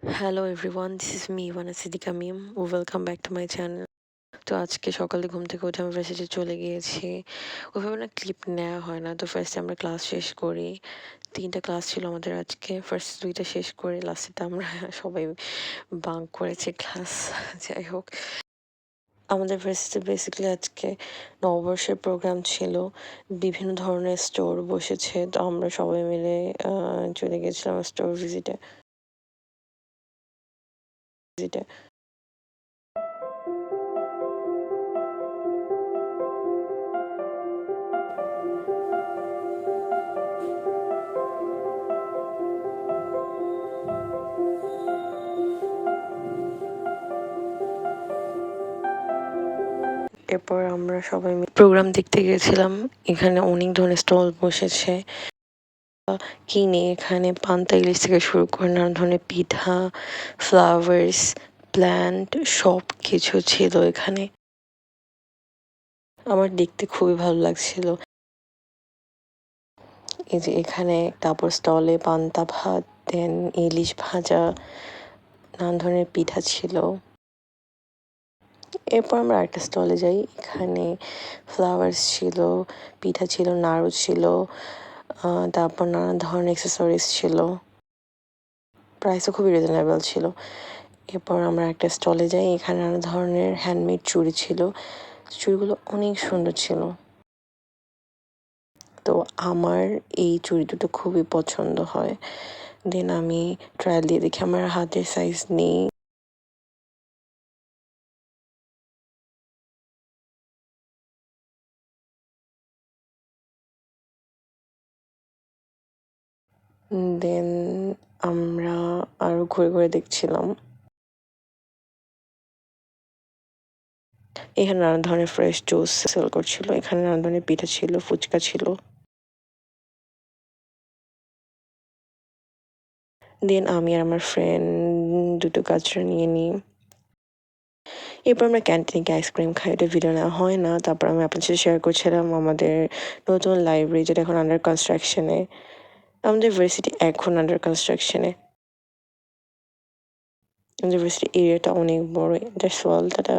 Hello everyone, this is me, Ivana Siddiqa Mim. Welcome back to my channel. তো আজকে সকালে ঘুম থেকে উঠে আমি ভার্সিটি চলে গিয়েছি। ওইভাবে না ক্লিপ নেওয়া হয় না। তো ফার্স্টে আমরা ক্লাস শেষ করি। 3টা ক্লাস ছিল আমাদের আজকে। ফার্স্ট 2টা শেষ করে লাস্টেরটা আমরা সবাই বাঙ্ক করেছি ক্লাস। যাই হোক, আমাদের ভার্সিটি বেসিক্যালি আজকে নববর্ষের প্রোগ্রাম ছিল। বিভিন্ন ধরনের স্টোর বসেছে। তো আমরা সবাই মিলে চলে গেছিলাম স্টোর ভিজিটে। এরপর আমরা সবাই মিলে প্রোগ্রাম দেখতে গেছিলাম। এখানে অনেক ধরনের স্টল বসেছে। কিনে এখানে পান্তা ইলিশ থেকে শুরু করে নানা ধরনের পিঠা, ফ্লাওয়ার্স, প্ল্যান্ট সব কিছু ছিল এখানে। আমার দেখতে খুবই ভালো লাগছিল। এই যে এখানে তারপর স্টলে পান্তা ভাত, দেন ইলিশ ভাজা, নানান ধরনের পিঠা ছিল। এরপর আমরা আরেকটা স্টলে যাই। এখানে ফ্লাওয়ার্স ছিল, পিঠা ছিল, নাড়ু ছিল, তারপর নানা ধরনের অ্যাক্সেসরিজ ছিল। প্রাইসও খুবই রিজনেবল ছিল। এরপর আমরা একটা স্টলে যাই। এখানে নানা ধরনের হ্যান্ডমেড চুড়ি ছিল। চুড়িগুলো অনেক সুন্দর ছিল। তো আমার এই চুড়ি দুটো খুবই পছন্দ হয়। দেন আমি ট্রায়াল দিয়ে দেখি আমার হাতের সাইজ নেই। দেন আমরা আরো ঘুরে ঘুরে দেখছিলাম। এখানে নানা ধরনের ফ্রেশ জুস সেল করছিল। এখানে নানা ধরনের পিঠা ছিল, ফুচকা ছিল। দেন আমি আর আমার ফ্রেন্ড দুটো গাজরা নিয়ে নিই। এরপর আমরা ক্যান্টিনে গিয়ে আইসক্রিম খাই। ওটা ভিডিও নেওয়া হয় না। তারপর আমি আপনার সাথে শেয়ার করছিলাম আমাদের নতুন লাইব্রেরি, যেটা এখন আন্ডার কনস্ট্রাকশনে। আমাদের ভার্সিটি এখন আন্ডার কনস্ট্রাকশনে। আমাদের ভার্সিটি এরিয়াটা অনেক বড়। That's all. টাটা।